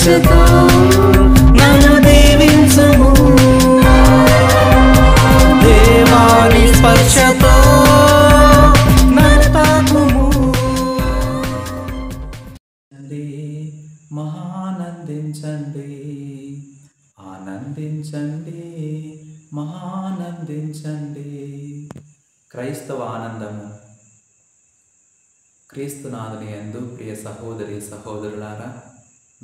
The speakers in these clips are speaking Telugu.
స్పర్శతో నన్ను దీవించుము, దేవాని స్పర్శతో నన్ను తాకుము. మహానందించండి, ఆనందించండి, మహానందించండి. క్రైస్తవ ఆనందము. క్రీస్తునాథుని యందు ప్రియ సహోదరి సహోదరులారా,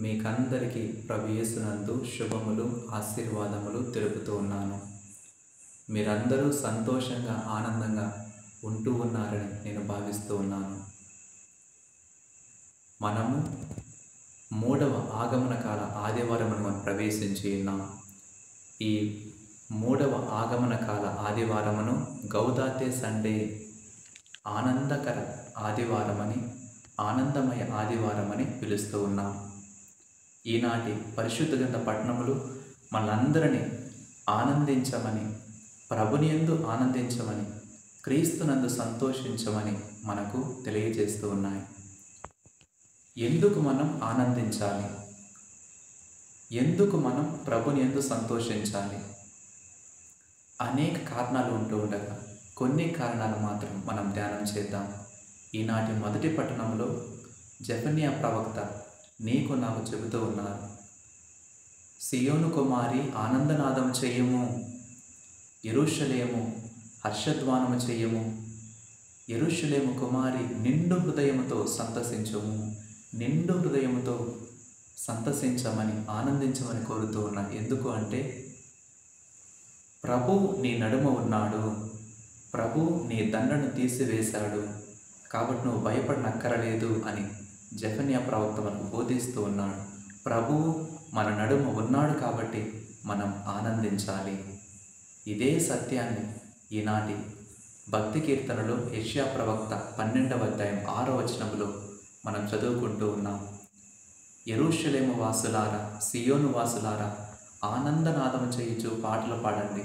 మీకందరికీ ప్రభు యేసునందు శుభములు ఆశీర్వాదములు తెలుపుతూ ఉన్నాను. మీరందరూ సంతోషంగా ఆనందంగా ఉంటూ ఉన్నారని నేను భావిస్తూ ఉన్నాను. మనము 3వ ఆగమన కాల ఆదివారమును మనం ప్రవేశించి ఉన్నాం. ఈ 3వ ఆగమన కాల ఆదివారమును గౌదాతే సండే, ఆనందకర ఆదివారమని, ఆనందమయ ఆదివారమని పిలుస్తూ ఉన్నాం. ఈనాటి పరిశుద్ధ గ్రంథ పఠనములు మనందరినీ ఆనందించమని, ప్రభుని యందు ఆనందించమని, క్రీస్తునందు సంతోషించమని మనకు తెలియజేస్తూ ఉన్నాయి. ఎందుకు మనం ఆనందించాలి? ఎందుకు మనం ప్రభుని యందు సంతోషించాలి? అనేక కారణాలు ఉంటూ ఉండగా కొన్ని కారణాలు మాత్రం మనం ధ్యానం చేద్దాం. ఈనాటి మొదటి పట్టణంలో జెఫన్యా ప్రవక్త నీకు నాకు చెబుతూ ఉన్నారు. సియోను కుమారి ఆనందనాదం చెయ్యము, యెరూషలేము హర్షధ్వానము చెయ్యము, యెరూషలేము కుమారి నిండు హృదయముతో సంతసించుము, నిండు హృదయముతో సంతసించమని, ఆనందించమని కోరుతూ ఉన్నా. ఎందుకు అంటే ప్రభు నీ నడుమ ఉన్నాడు, ప్రభు నీ దండను తీసివేశాడు, కాబట్టి నువ్వు భయపడనక్కరలేదు అని జెఫన్యా ప్రవక్త మనకు బోధిస్తూ ఉన్నాడు. ప్రభువు మన నడుమ ఉన్నాడు కాబట్టి మనం ఆనందించాలి. ఇదే సత్యాన్ని ఈనాటి భక్తి కీర్తనలో యెషయా ప్రవక్త 12వ అధ్యాయం 6వ వచనంలో మనం చదువుకుంటూ ఉన్నాం. యెరూషలేము వాసులారా, సియోను వాసులారా, ఆనందనాదము చేయుచు పాటలు పాడండి.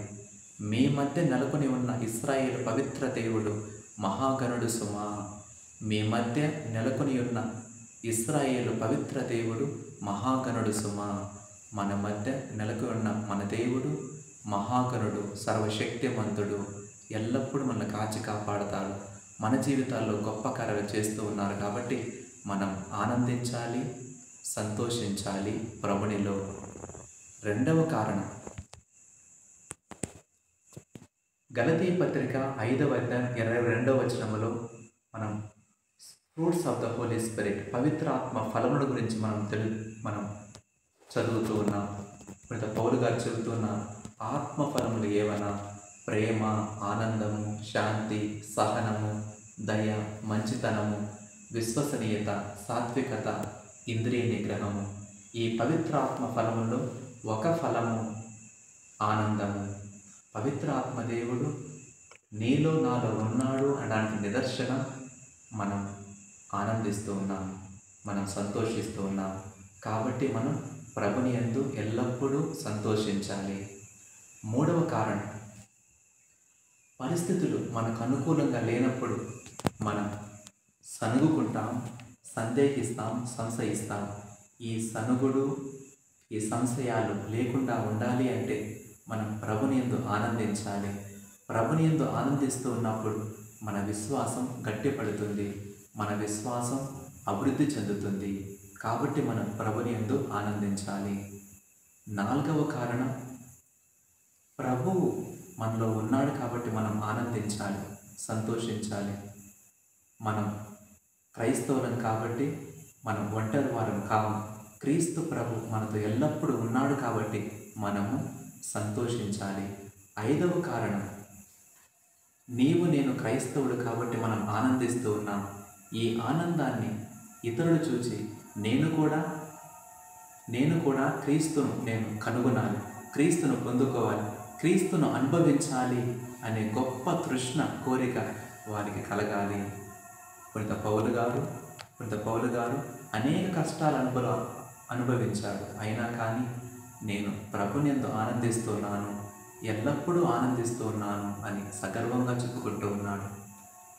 మీ మధ్య నెలకొని ఉన్న ఇశ్రాయేలు పవిత్ర దేవుడు మహాగణుడు సుమా. మీ మధ్య నెలకొని ఉన్న ఇశ్రాయేలు పవిత్ర దేవుడు మహాగణుడు సుమా. మన మధ్య నెలకొని ఉన్న మన దేవుడు మహాగణుడు, సర్వశక్తిమంతుడు, ఎల్లప్పుడూ మనల్ని కాచి కాపాడతాడు. మన జీవితాల్లో గొప్ప కార్యాలు చేస్తూ ఉన్నారు కాబట్టి మనం ఆనందించాలి, సంతోషించాలి ప్రభునిలో. రెండవ కారణం, గలతీ పత్రిక 5వ అధ్యాయం 22వ వచనములో మనం fruits of the Holy Spirit, పవిత్రాత్మ ఫలముల గురించి మనం చదువుతూ ఉన్నాం. ఇప్పుడు పౌలు గారు చెబుతున్నారు, ఆత్మ ఫలములు ఏవనా? ప్రేమ, ఆనందము, శాంతి, సహనము, దయ, మంచితనము, విశ్వసనీయత, సాత్వికత, ఇంద్రియ నిగ్రహము. ఈ పవిత్రాత్మ ఫలములో ఒక ఫలము ఆనందము. పవిత్ర ఆత్మదేవుడు నీలో నాలో ఉన్నాడు అనడానికి నిదర్శనం మనం ఆనందిస్తూ ఉన్నాం, మనం సంతోషిస్తూ ఉన్నాం. కాబట్టి మనం ప్రభుని యందు ఎల్లప్పుడూ సంతోషించాలి. 3వ కారణం, పరిస్థితులు మనకు అనుకూలంగా లేనప్పుడు మనం సనుగుకుంటాం, సందేహిస్తాం, సంశయిస్తాం. ఈ సనుగుడు, ఈ సంశయాలు లేకుండా ఉండాలి అంటే మనం ప్రభుని యందు ఆనందించాలి. ప్రభుని యందు ఆనందిస్తూ ఉన్నప్పుడు మన విశ్వాసం గట్టిపడుతుంది, మన విశ్వాసం అభివృద్ధి చెందుతుంది. కాబట్టి మనం ప్రభుని యందు ఆనందించాలి. 4వ కారణం, ప్రభువు మనలో ఉన్నాడు కాబట్టి మనం ఆనందించాలి, సంతోషించాలి. మనం క్రైస్తవులం కాబట్టి మనం ఒంటరి వారం కాము. క్రీస్తు ప్రభు మనతో ఎల్లప్పుడూ ఉన్నాడు కాబట్టి మనము సంతోషించాలి. 5వ కారణం, నీవు నేను క్రైస్తవుడు కాబట్టి మనం ఆనందిస్తూ ఉన్నాం. ఈ ఆనందాన్ని ఇతరులు చూచి నేను కూడా క్రీస్తును నేను కనుగొనాలి, క్రీస్తును పొందుకోవాలి, క్రీస్తును అనుభవించాలి అనే గొప్ప తృష్ణ, కోరిక వారికి కలగాలి. పునీత పౌలు గారు అనేక కష్టాలు అనుభవించాడు. అయినా కానీ నేను ప్రభుని యందు ఆనందిస్తున్నాను, ఎల్లప్పుడూ ఆనందిస్తున్నాను అని సగర్వంగా చెప్పుకుంటూ ఉన్నాడు.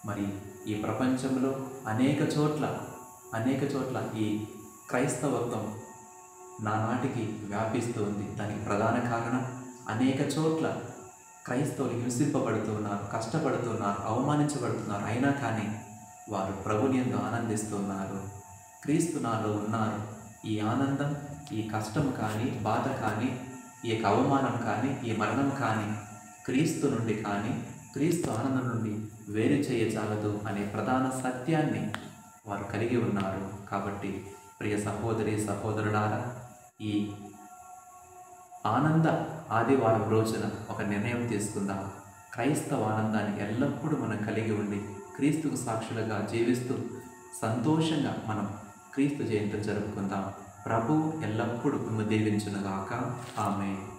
మరి ఈ ప్రపంచంలో అనేక చోట్ల ఈ క్రైస్తవత్వం నానాటికి వ్యాపిస్తూ ఉంది. దానికి ప్రధాన కారణం అనేక చోట్ల క్రైస్తవులు హింసింపబడుతున్నారు, కష్టపడుతున్నారు, అవమానించబడుతున్నారు. అయినా కానీ వారు ప్రభుని యందు ఆనందిస్తున్నారు. క్రీస్తు నాలో ఉన్నారు. ఈ ఆనందం, ఈ కష్టం కానీ, బాధ కానీ, ఈ అవమానం కానీ, ఈ మరణం కానీ క్రీస్తు నుండి కానీ, క్రీస్తు ఆనందం నుండి వేరు చేయజాలదు అనే ప్రధాన సత్యాన్ని వారు కలిగి ఉన్నారు. కాబట్టి ప్రియ సహోదరి సహోదరులారా, ఈ ఆనంద ఆదివారం రోజున ఒక నిర్ణయం తీసుకుందాం. క్రైస్తవ ఆనందాన్ని ఎల్లప్పుడూ మనం కలిగి ఉండి క్రీస్తుకు సాక్షులుగా జీవిస్తూ సంతోషంగా మనం క్రీస్తు జయంతి జరుపుకుందాం. ప్రభువు ఎల్లప్పుడూ మిమ్మల్ని దీవించునుగాక. ఆమేన్.